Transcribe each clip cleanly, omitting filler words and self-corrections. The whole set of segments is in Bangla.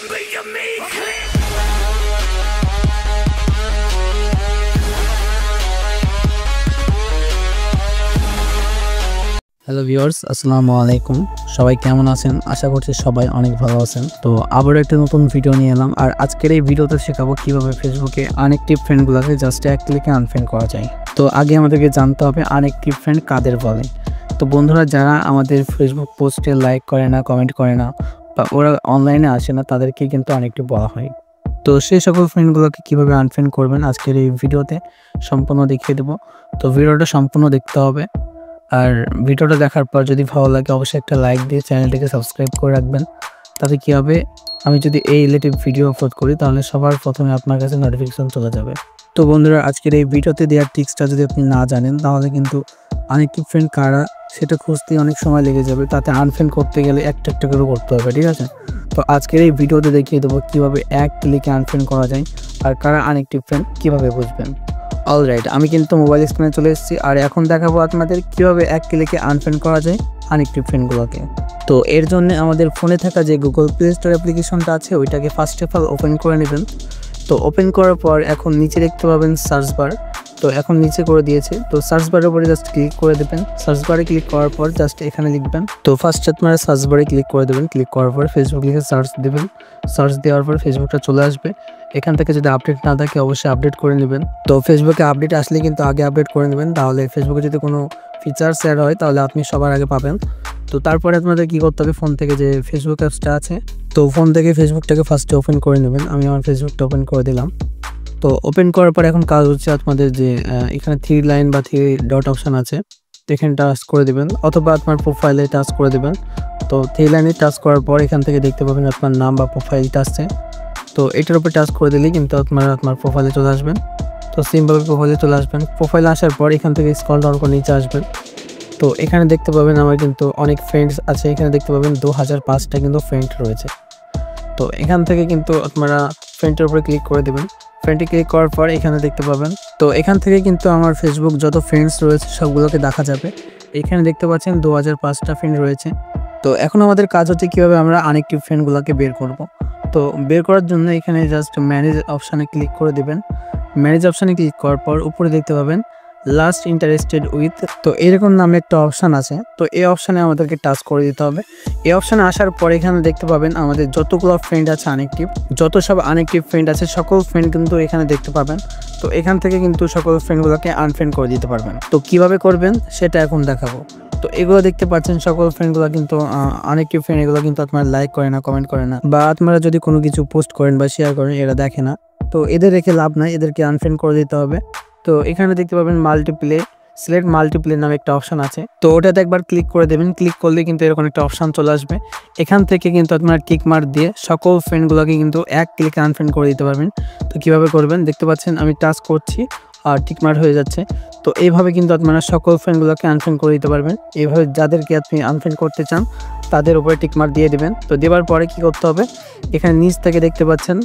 হ্যালো ভিউয়ার্স, আসসালামু আলাইকুম। সবাই কেমন আছেন? আশা করছি সবাই অনেক ভালো আছেন। তো আবারও একটা নতুন ভিডিও নিয়ে এলাম। আর আজকের এই ভিডিওতে শেখাবো কিভাবে ফেসবুকে আনএক্টিভ ফ্রেন্ডগুলোকে জাস্ট এক ক্লিকে আনফ্রেন্ড করা যায়। তো আগে আমাদেরকে জানতে হবে আনএক্টিভ ফ্রেন্ড কাদের বলে। তো বন্ধুরা যারা আমাদের ফেসবুক পোস্টে লাইক করে না, কমেন্ট করে না বা ওরা অনলাইনে আসে না, তাদেরকে কিন্তু আনএক্টিভ বলা হয়। তো সেই সকল ফ্রেন্ডগুলোকে কীভাবে আনফ্রেন্ড করবেন আজকের এই ভিডিওতে সম্পূর্ণ দেখিয়ে দেবো। তো ভিডিওটা সম্পূর্ণ দেখতে হবে। আর ভিডিওটা দেখার পর যদি ভালো লাগে অবশ্যই একটা লাইক দিয়ে চ্যানেলটিকে সাবস্ক্রাইব করে রাখবেন। তাতে কী হবে, আমি যদি এই রিলেটিভ ভিডিও আপলোড করি তাহলে সবার প্রথমে আপনার কাছে নোটিফিকেশন চলে যাবে। তো বন্ধুরা আজকের এই ভিডিওতে দেওয়ার টিক্সটা যদি আপনি না জানেন তাহলে কিন্তু আনএক্টিভ ফ্রেন্ড কারা সেটা খুঁজতে অনেক সময় লেগে যাবে। তাতে আনফ্রেন্ড করতে গেলে একটা একটা করে করতে হবে, ঠিক আছে? তো আজকের এই ভিডিওতে দেখিয়ে দেবো কীভাবে এক ক্লিকে আনফ্রেন্ড করা যায় আর কারা আনএক্টিভ ফ্রেন্ড কীভাবে বুঝবেন। অলরাইট, আমি কিন্তু মোবাইল স্ক্রিনে চলে এসেছি আর এখন দেখাবো আপনাদের কীভাবে এক ক্লিকে আনফ্রেন্ড করা যায় আনএক্টিভ ফ্রেন্ডগুলোকে। তো এর জন্য আমাদের ফোনে থাকা যে গুগল প্লে স্টোর অ্যাপ্লিকেশনটা আছে ওইটাকে ফার্স্ট অফ অল ওপেন করে নেবেন। তো ওপেন করার পর এখন নিচে দেখতে পাবেন সার্চ বার। তো এখন নিচে করে দিয়েছে, তো সার্চ বারের উপরে জাস্ট ক্লিক করে দেবেন। সার্চ বারে ক্লিক করার পর জাস্ট এখানে লিখবেন। তো ফার্স্ট আপনারা সার্চ বারে ক্লিক করে দেবেন। ক্লিক করার পর ফেসবুক লিখে সার্চ দেবেন। সার্চ দেওয়ার পর ফেসবুকটা চলে আসবে। এখান থেকে যদি আপডেট না থাকে অবশ্যই আপডেট করে নেবেন। তো ফেসবুকে আপডেট আসলে কিন্তু আগে আপডেট করে নেবেন, তাহলে ফেসবুকে যদি কোনো ফিচার্স অ্যাড হয় তাহলে আপনি সবার আগে পাবেন। তো তারপরে আপনাদের কী করতে হবে, ফোন থেকে যে ফেসবুক অ্যাপসটা আছে তো ফোন থেকে ফেসবুকটাকে ফার্স্টে ওপেন করে নেবেন। আমি আমার ফেসবুকটা ওপেন করে দিলাম। তো ওপেন করার পর এখন কাজ হচ্ছে আপনাদের যে এখানে 3 লাইন বা 3 ডট অপশান আছে, এখানে টাচ করে দেবেন অথবা আপনার প্রোফাইলে টাচ করে দেবেন। তো 3 লাইনে টাচ করার পর এখান থেকে দেখতে পাবেন আপনার নাম বা প্রোফাইলটা আসছে। তো এটার উপর টাচ করে দিলেই কিন্তু আপনার প্রোফাইলে চলে আসবেন। তো সিম্পলভাবে প্রোফাইলে চলে আসবেন। প্রোফাইলে আসার পর এখান থেকে স্ক্রল ডাউন করে নিচে আসবেন। তো এখানে দেখতে পাবেন আমার কিন্তু অনেক ফ্রেন্ডস আছে। এখানে দেখতে পাবেন 2005টা কিন্তু ফ্রেন্ড রয়েছে। তো এখান থেকে কিন্তু আপনারা ফ্রেন্ডের উপরে ক্লিক করে দেবেন। ফ্রেন্ডে ক্লিক করার পর এখানে দেখতে পাবেন, তো এখান থেকে কিন্তু আমার ফেসবুক যত ফ্রেন্ডস রয়েছে সবগুলোকে দেখা যাবে। এখানে দেখতে পাচ্ছেন 2005টা ফ্রেন্ড রয়েছে। তো এখন আমাদের কাজ হচ্ছে কীভাবে আমরা আনএক্টিভ ফ্রেন্ডগুলোকে বের করব। তো বের করার জন্য এখানে জাস্ট ম্যানেজ অপশানে ক্লিক করে দেবেন। ম্যানেজ অপশানে ক্লিক করার পর উপরে দেখতে পাবেন লাস্ট ইন্টারেস্টেড উইথ, তো এরকম নামে একটা অপশান আছে। তো এই অপশানে আমাদেরকে টাচ করে দিতে হবে। এই অপশানে আসার পর এখানে দেখতে পাবেন আমাদের যতগুলো ফ্রেন্ড আছে আনএক্টিভ, যত সব আনএক্টিভ ফ্রেন্ড আছে সকল ফ্রেন্ড কিন্তু এখানে দেখতে পাবেন। তো এখান থেকে কিন্তু সকল ফ্রেন্ডগুলোকে আনফ্রেন্ড করে দিতে পারবেন। তো কিভাবে করবেন সেটা এখন দেখাবো। তো এগুলো দেখতে পাচ্ছেন সকল ফ্রেন্ডগুলো কিন্তু আনএক্টিভ ফ্রেন্ড, এগুলো কিন্তু আপনারা লাইক করে না, কমেন্ট করে না, বা আপনারা যদি কোনো কিছু পোস্ট করেন বা শেয়ার করেন এরা দেখে না। তো এদের রেখে লাভ নাই, এদেরকে আনফ্রেন্ড করে দিতে হবে। তো এখানে দেখতে পাবেন মাল্টিপ্লে, সিলেক্ট মাল্টিপ্লে নামে একটা অপশান আছে। তো ওটাতে একবার ক্লিক করে দেবেন। ক্লিক করলে কিন্তু এরকম একটা অপশান চলে আসবে। এখান থেকে কিন্তু আপনারা টিক মার্ক দিয়ে সকল ফ্রেন্ডগুলোকে কিন্তু এক ক্লিকে আনফ্রেন্ড করে দিতে পারবেন। তো কীভাবে করবেন দেখতে পাচ্ছেন, আমি টাচ করছি আর টিক মার্ক হয়ে যাচ্ছে। তো এইভাবে কিন্তু আপনারা সকল ফ্রেন্ডগুলোকে আনফ্রেন্ড করে দিতে পারবেন। এইভাবে যাদেরকে আপনি আনফ্রেন্ড করতে চান তাদের উপরে টিক মার্ক দিয়ে দেবেন। তো দেওয়ার পরে কী করতে হবে, এখানে নিচ থেকে দেখতে পাচ্ছেন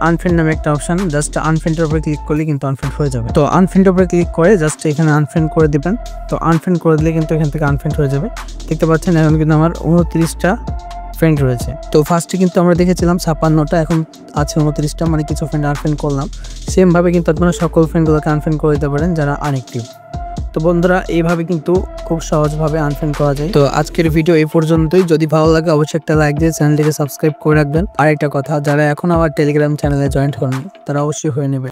আনফ্রেন্ড নামে একটা অপশান, জাস্ট আনফ্রেন্ডের উপরে ক্লিক করলে কিন্তু আনফ্রেন্ড হয়ে যাবে। তো আনফ্রেন্ডের উপরে ক্লিক করে জাস্ট এখানে আনফ্রেন্ড করে দেবেন। তো আনফ্রেন্ড করে দিলে কিন্তু এখান থেকে আনফ্রেন্ড হয়ে যাবে। দেখতে পাচ্ছেন এখন কিন্তু আমার 29টা ফ্রেন্ড রয়েছে। তো ফার্স্টে কিন্তু আমরা দেখেছিলাম 56টা, এখন আছে 29টা, মানে কিছু ফ্রেন্ড আনফ্রেন্ড করলাম। সেমভাবে কিন্তু আপনারা সকল ফ্রেন্ডগুলোকে আনফ্রেন্ড করে দিতে পারেন যারা আনএক্টিভ। তো বন্ধুরা এইভাবে কিন্তু খুব সহজভাবে আনফ্রেন্ড করা যায়। তো আজকের ভিডিও এই পর্যন্তই। যদি ভালো লাগে অবশ্যই একটা লাইক দিয়ে চ্যানেলটিকে সাবস্ক্রাইব করে রাখবেন। আর একটা কথা, যারা এখন আমার টেলিগ্রাম চ্যানেলে জয়েন্ট করেনি তারা অবশ্যই হয়ে নেবে।